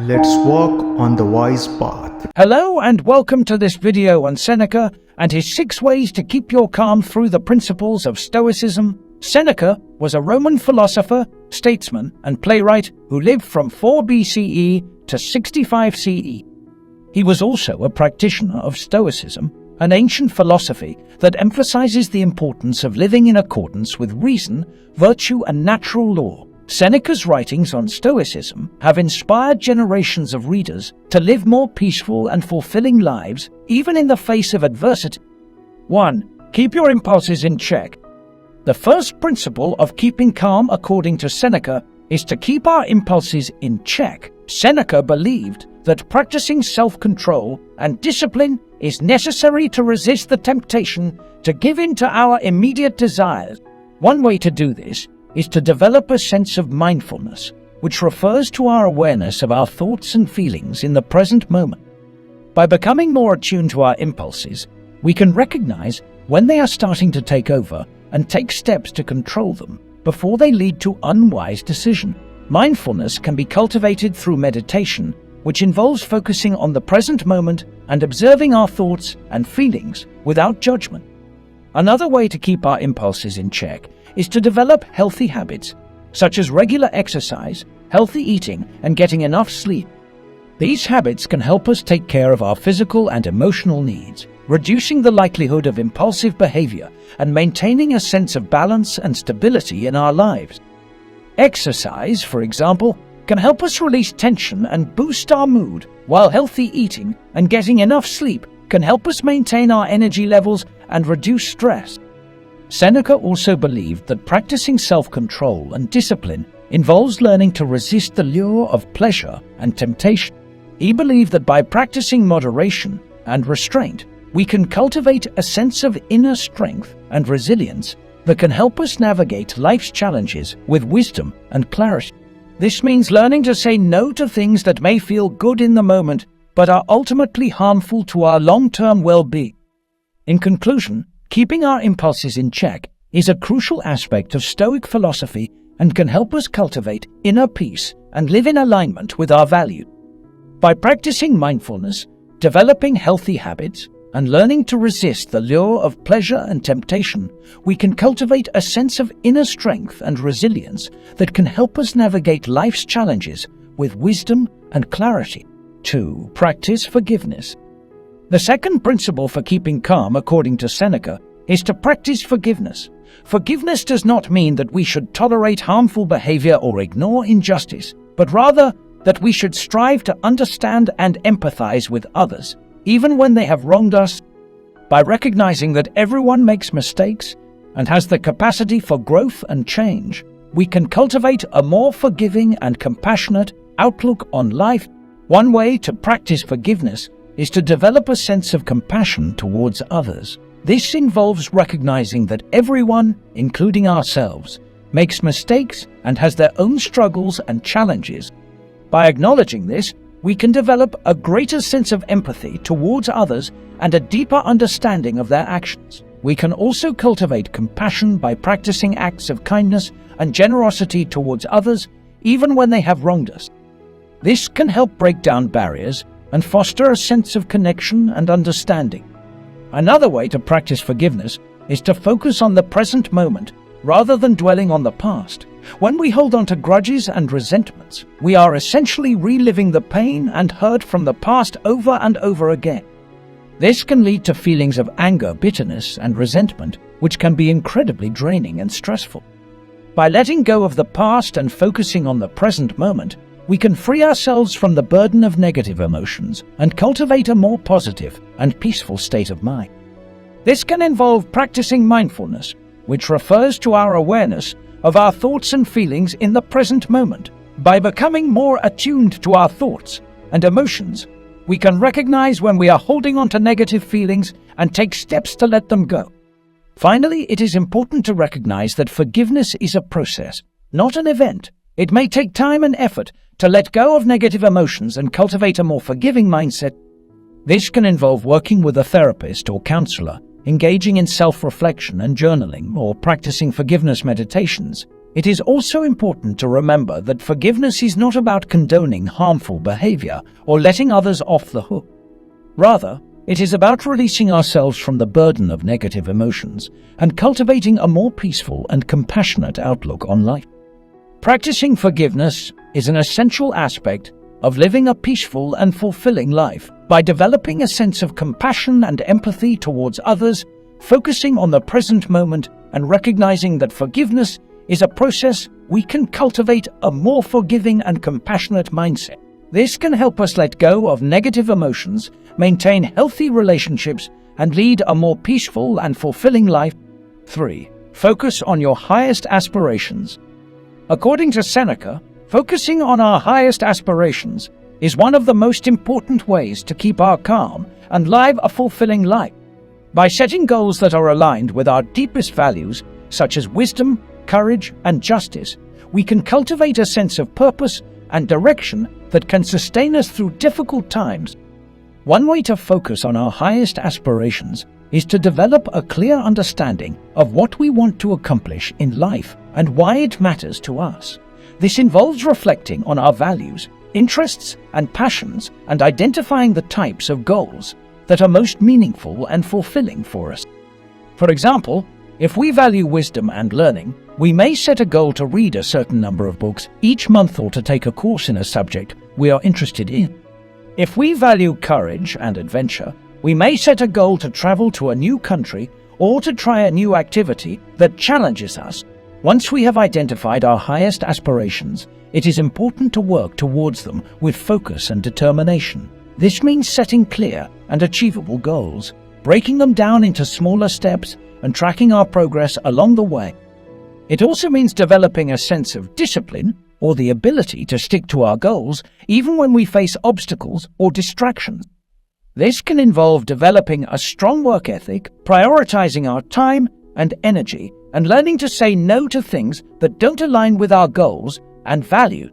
Let's walk on the wise path. Hello and welcome to this video on Seneca and his 6 ways to keep your calm through the principles of Stoicism. Seneca was a Roman philosopher, statesman, and playwright who lived from 4 BCE to 65 CE. He was also a practitioner of Stoicism, an ancient philosophy that emphasizes the importance of living in accordance with reason, virtue, and natural law. Seneca's writings on Stoicism have inspired generations of readers to live more peaceful and fulfilling lives, even in the face of adversity. 1. Keep your impulses in check. The first principle of keeping calm, according to Seneca, is to keep our impulses in check. Seneca believed that practicing self-control and discipline is necessary to resist the temptation to give in to our immediate desires. One way to do this is to develop a sense of mindfulness, which refers to our awareness of our thoughts and feelings in the present moment. By becoming more attuned to our impulses, we can recognize when they are starting to take over and take steps to control them before they lead to unwise decisions. Mindfulness can be cultivated through meditation, which involves focusing on the present moment and observing our thoughts and feelings without judgment. Another way to keep our impulses in check is to develop healthy habits, such as regular exercise, healthy eating, and getting enough sleep. These habits can help us take care of our physical and emotional needs, reducing the likelihood of impulsive behavior and maintaining a sense of balance and stability in our lives. Exercise, for example, can help us release tension and boost our mood, while healthy eating and getting enough sleep can help us maintain our energy levels and reduce stress. Seneca also believed that practicing self-control and discipline involves learning to resist the lure of pleasure and temptation. He believed that by practicing moderation and restraint, we can cultivate a sense of inner strength and resilience that can help us navigate life's challenges with wisdom and clarity. This means learning to say no to things that may feel good in the moment but are ultimately harmful to our long-term well-being. In conclusion, keeping our impulses in check is a crucial aspect of Stoic philosophy and can help us cultivate inner peace and live in alignment with our values. By practicing mindfulness, developing healthy habits, and learning to resist the lure of pleasure and temptation, we can cultivate a sense of inner strength and resilience that can help us navigate life's challenges with wisdom and clarity. 2. Practice forgiveness. The second principle for keeping calm, according to Seneca, is to practice forgiveness. Forgiveness does not mean that we should tolerate harmful behavior or ignore injustice, but rather that we should strive to understand and empathize with others, even when they have wronged us. By recognizing that everyone makes mistakes and has the capacity for growth and change, we can cultivate a more forgiving and compassionate outlook on life. One way to practice forgiveness is to develop a sense of compassion towards others. This involves recognizing that everyone, including ourselves, makes mistakes and has their own struggles and challenges. By acknowledging this, we can develop a greater sense of empathy towards others and a deeper understanding of their actions. We can also cultivate compassion by practicing acts of kindness and generosity towards others, even when they have wronged us. This can help break down barriers and foster a sense of connection and understanding. Another way to practice forgiveness is to focus on the present moment rather than dwelling on the past. When we hold on to grudges and resentments, we are essentially reliving the pain and hurt from the past over and over again. This can lead to feelings of anger, bitterness, and resentment, which can be incredibly draining and stressful. By letting go of the past and focusing on the present moment, we can free ourselves from the burden of negative emotions and cultivate a more positive and peaceful state of mind. This can involve practicing mindfulness, which refers to our awareness of our thoughts and feelings in the present moment. By becoming more attuned to our thoughts and emotions, we can recognize when we are holding on to negative feelings and take steps to let them go. Finally, it is important to recognize that forgiveness is a process, not an event. It may take time and effort to let go of negative emotions and cultivate a more forgiving mindset. This can involve working with a therapist or counselor, engaging in self-reflection and journaling, or practicing forgiveness meditations. It is also important to remember that forgiveness is not about condoning harmful behavior or letting others off the hook. Rather, it is about releasing ourselves from the burden of negative emotions and cultivating a more peaceful and compassionate outlook on life. Practicing forgiveness is an essential aspect of living a peaceful and fulfilling life. By developing a sense of compassion and empathy towards others, focusing on the present moment, and recognizing that forgiveness is a process, we can cultivate a more forgiving and compassionate mindset. This can help us let go of negative emotions, maintain healthy relationships, and lead a more peaceful and fulfilling life. 3. Focus on your highest aspirations. According to Seneca, focusing on our highest aspirations is one of the most important ways to keep our calm and live a fulfilling life. By setting goals that are aligned with our deepest values, such as wisdom, courage, and justice, we can cultivate a sense of purpose and direction that can sustain us through difficult times. One way to focus on our highest aspirations is to develop a clear understanding of what we want to accomplish in life and why it matters to us. This involves reflecting on our values, interests, and passions, and identifying the types of goals that are most meaningful and fulfilling for us. For example, if we value wisdom and learning, we may set a goal to read a certain number of books each month or to take a course in a subject we are interested in. If we value courage and adventure, we may set a goal to travel to a new country or to try a new activity that challenges us. Once we have identified our highest aspirations, it is important to work towards them with focus and determination. This means setting clear and achievable goals, breaking them down into smaller steps, and tracking our progress along the way. It also means developing a sense of discipline, or the ability to stick to our goals even when we face obstacles or distractions. This can involve developing a strong work ethic, prioritizing our time and energy, and learning to say no to things that don't align with our goals and values.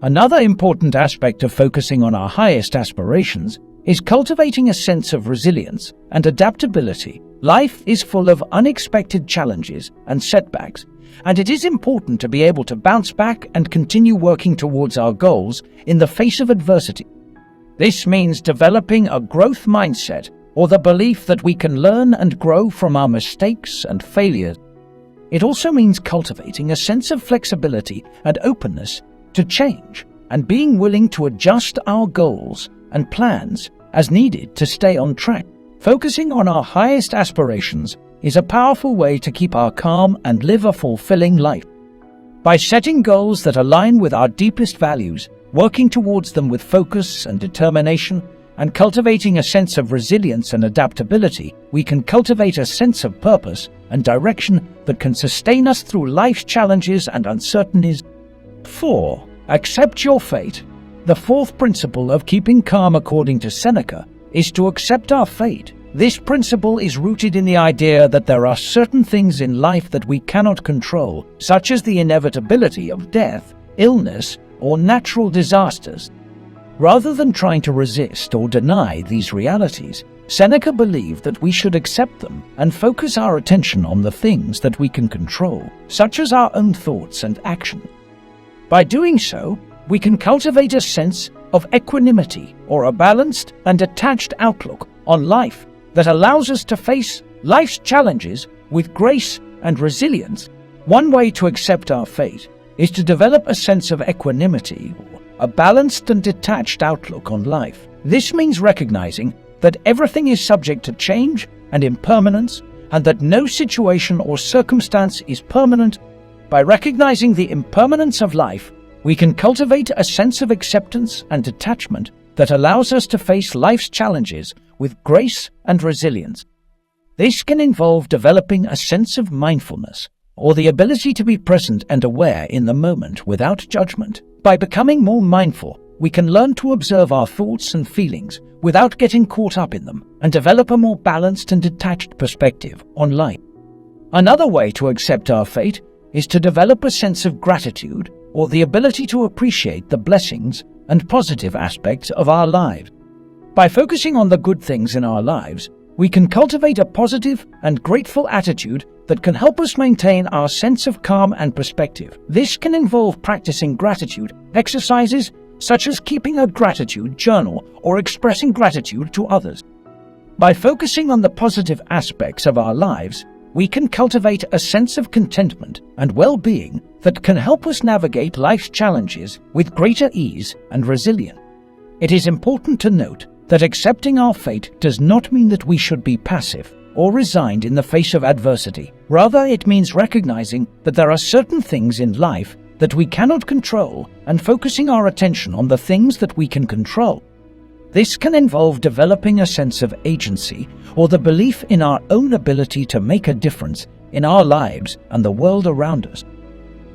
Another important aspect of focusing on our highest aspirations is cultivating a sense of resilience and adaptability. Life is full of unexpected challenges and setbacks, and it is important to be able to bounce back and continue working towards our goals in the face of adversity. This means developing a growth mindset, or the belief that we can learn and grow from our mistakes and failures. It also means cultivating a sense of flexibility and openness to change, and being willing to adjust our goals and plans as needed to stay on track. Focusing on our highest aspirations is a powerful way to keep our calm and live a fulfilling life. By setting goals that align with our deepest values, working towards them with focus and determination, and cultivating a sense of resilience and adaptability, we can cultivate a sense of purpose and direction that can sustain us through life's challenges and uncertainties. 4. Accept your fate. The fourth principle of keeping calm, according to Seneca, is to accept our fate. This principle is rooted in the idea that there are certain things in life that we cannot control, such as the inevitability of death, illness, or natural disasters. Rather than trying to resist or deny these realities, Seneca believed that we should accept them and focus our attention on the things that we can control, such as our own thoughts and actions. By doing so, we can cultivate a sense of equanimity, or a balanced and detached outlook on life that allows us to face life's challenges with grace and resilience. One way to accept our fate is to develop a sense of equanimity, or a balanced and detached outlook on life. This means recognizing that everything is subject to change and impermanence, and that no situation or circumstance is permanent. By recognizing the impermanence of life, we can cultivate a sense of acceptance and detachment that allows us to face life's challenges with grace and resilience. This can involve developing a sense of mindfulness, or the ability to be present and aware in the moment without judgment. By becoming more mindful, we can learn to observe our thoughts and feelings without getting caught up in them, and develop a more balanced and detached perspective on life. Another way to accept our fate is to develop a sense of gratitude, or the ability to appreciate the blessings and positive aspects of our lives. By focusing on the good things in our lives, we can cultivate a positive and grateful attitude that can help us maintain our sense of calm and perspective. This can involve practicing gratitude exercises such as keeping a gratitude journal or expressing gratitude to others. By focusing on the positive aspects of our lives, we can cultivate a sense of contentment and well-being that can help us navigate life's challenges with greater ease and resilience. It is important to note that accepting our fate does not mean that we should be passive or resigned in the face of adversity. Rather, it means recognizing that there are certain things in life that we cannot control and focusing our attention on the things that we can control. This can involve developing a sense of agency or the belief in our own ability to make a difference in our lives and the world around us.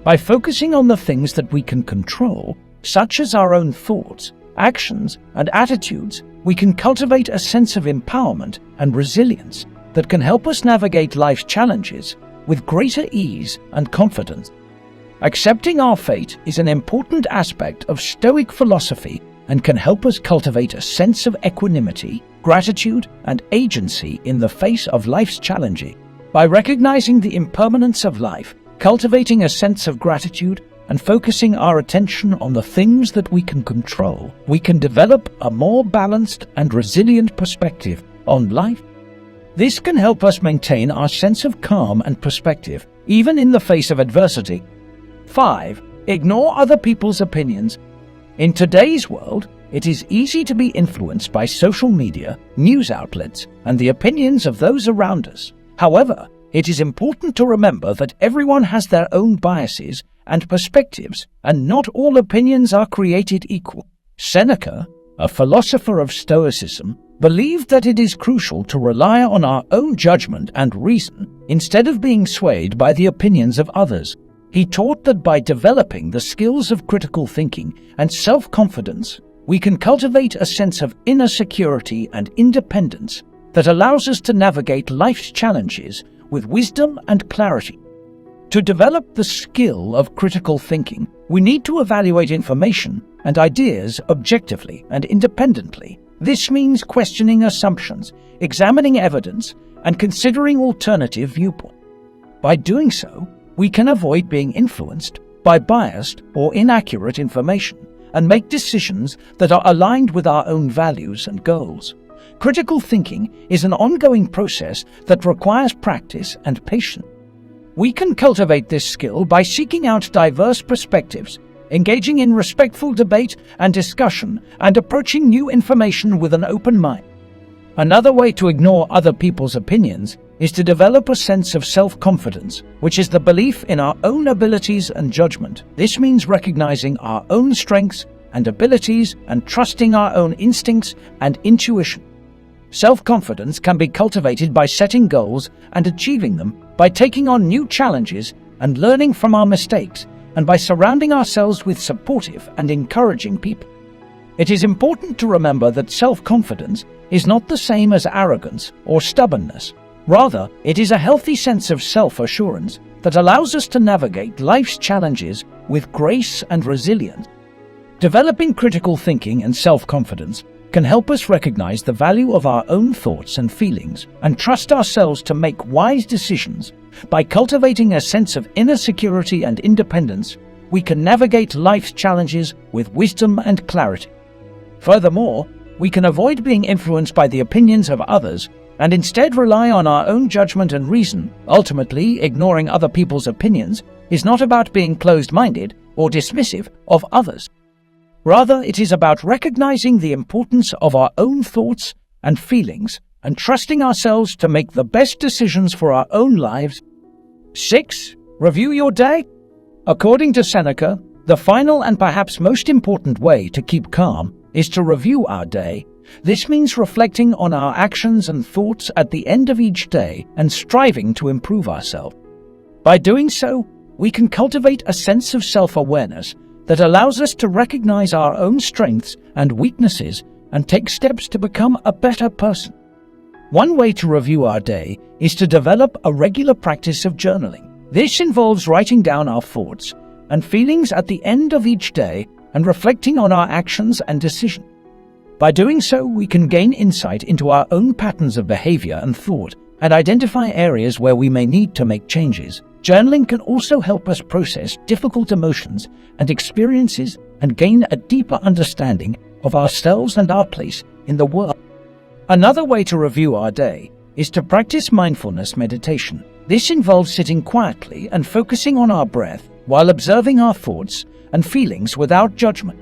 By focusing on the things that we can control, such as our own thoughts, actions, and attitudes, we can cultivate a sense of empowerment and resilience that can help us navigate life's challenges with greater ease and confidence. Accepting our fate is an important aspect of Stoic philosophy and can help us cultivate a sense of equanimity, gratitude, and agency in the face of life's challenges. By recognizing the impermanence of life, cultivating a sense of gratitude, and focusing our attention on the things that we can control, we can develop a more balanced and resilient perspective on life. This can help us maintain our sense of calm and perspective, even in the face of adversity. 5. Ignore other people's opinions. In today's world, it is easy to be influenced by social media, news outlets, and the opinions of those around us. However, it is important to remember that everyone has their own biases and perspectives, and not all opinions are created equal. Seneca, a philosopher of Stoicism, believed that it is crucial to rely on our own judgment and reason instead of being swayed by the opinions of others. He taught that by developing the skills of critical thinking and self-confidence, we can cultivate a sense of inner security and independence that allows us to navigate life's challenges with wisdom and clarity. To develop the skill of critical thinking, we need to evaluate information and ideas objectively and independently. This means questioning assumptions, examining evidence, and considering alternative viewpoints. By doing so, we can avoid being influenced by biased or inaccurate information and make decisions that are aligned with our own values and goals. Critical thinking is an ongoing process that requires practice and patience. We can cultivate this skill by seeking out diverse perspectives, engaging in respectful debate and discussion, and approaching new information with an open mind. Another way to ignore other people's opinions is to develop a sense of self-confidence, which is the belief in our own abilities and judgment. This means recognizing our own strengths and abilities and trusting our own instincts and intuition. Self-confidence can be cultivated by setting goals and achieving them, by taking on new challenges and learning from our mistakes, and by surrounding ourselves with supportive and encouraging people. It is important to remember that self-confidence is not the same as arrogance or stubbornness. Rather, it is a healthy sense of self-assurance that allows us to navigate life's challenges with grace and resilience. Developing critical thinking and self-confidence can help us recognize the value of our own thoughts and feelings and trust ourselves to make wise decisions. By cultivating a sense of inner security and independence, we can navigate life's challenges with wisdom and clarity. Furthermore, we can avoid being influenced by the opinions of others and instead rely on our own judgment and reason. Ultimately, ignoring other people's opinions is not about being closed-minded or dismissive of others. Rather, it is about recognizing the importance of our own thoughts and feelings and trusting ourselves to make the best decisions for our own lives. 6. Review your day. According to Seneca, the final and perhaps most important way to keep calm is to review our day. This means reflecting on our actions and thoughts at the end of each day and striving to improve ourselves. By doing so, we can cultivate a sense of self-awareness that allows us to recognize our own strengths and weaknesses and take steps to become a better person. One way to review our day is to develop a regular practice of journaling. This involves writing down our thoughts and feelings at the end of each day and reflecting on our actions and decisions. By doing so, we can gain insight into our own patterns of behavior and thought and identify areas where we may need to make changes. Journaling can also help us process difficult emotions and experiences and gain a deeper understanding of ourselves and our place in the world. Another way to review our day is to practice mindfulness meditation. This involves sitting quietly and focusing on our breath while observing our thoughts and feelings without judgment.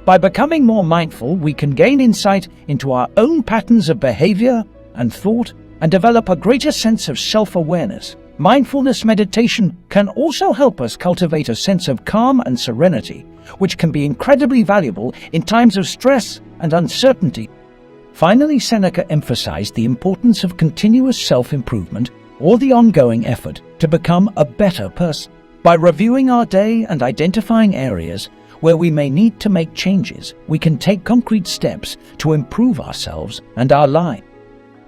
By becoming more mindful, we can gain insight into our own patterns of behavior and thought and develop a greater sense of self-awareness. Mindfulness meditation can also help us cultivate a sense of calm and serenity, which can be incredibly valuable in times of stress and uncertainty. Finally, Seneca emphasized the importance of continuous self-improvement or the ongoing effort to become a better person. By reviewing our day and identifying areas where we may need to make changes, we can take concrete steps to improve ourselves and our lives.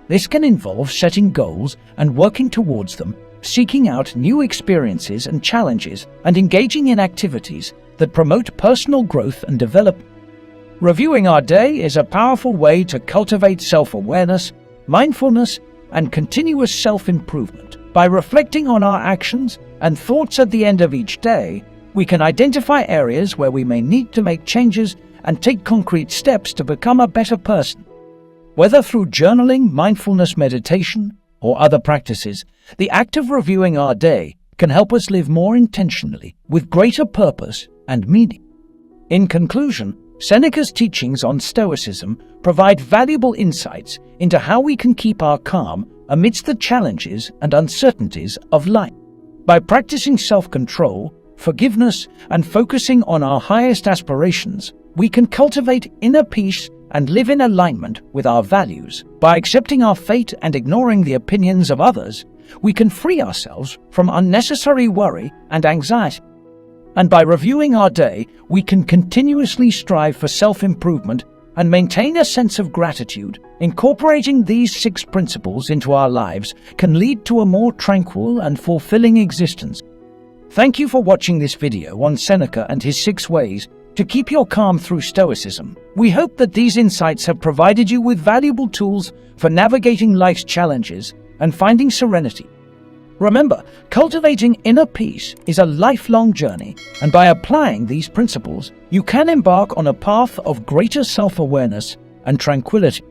This can involve setting goals and working towards them, seeking out new experiences and challenges, and engaging in activities that promote personal growth and development. Reviewing our day is a powerful way to cultivate self-awareness, mindfulness, and continuous self-improvement. By reflecting on our actions and thoughts at the end of each day, we can identify areas where we may need to make changes and take concrete steps to become a better person. Whether through journaling, mindfulness meditation, or other practices, the act of reviewing our day can help us live more intentionally, with greater purpose and meaning. In conclusion, Seneca's teachings on Stoicism provide valuable insights into how we can keep our calm amidst the challenges and uncertainties of life. By practicing self-control, forgiveness, and focusing on our highest aspirations, we can cultivate inner peace and live in alignment with our values. By accepting our fate and ignoring the opinions of others, we can free ourselves from unnecessary worry and anxiety. And by reviewing our day, we can continuously strive for self-improvement and maintain a sense of gratitude. Incorporating these 6 principles into our lives can lead to a more tranquil and fulfilling existence. Thank you for watching this video on Seneca and his 6 ways to keep your calm through Stoicism. We hope that these insights have provided you with valuable tools for navigating life's challenges and finding serenity. Remember, cultivating inner peace is a lifelong journey, and by applying these principles, you can embark on a path of greater self-awareness and tranquility.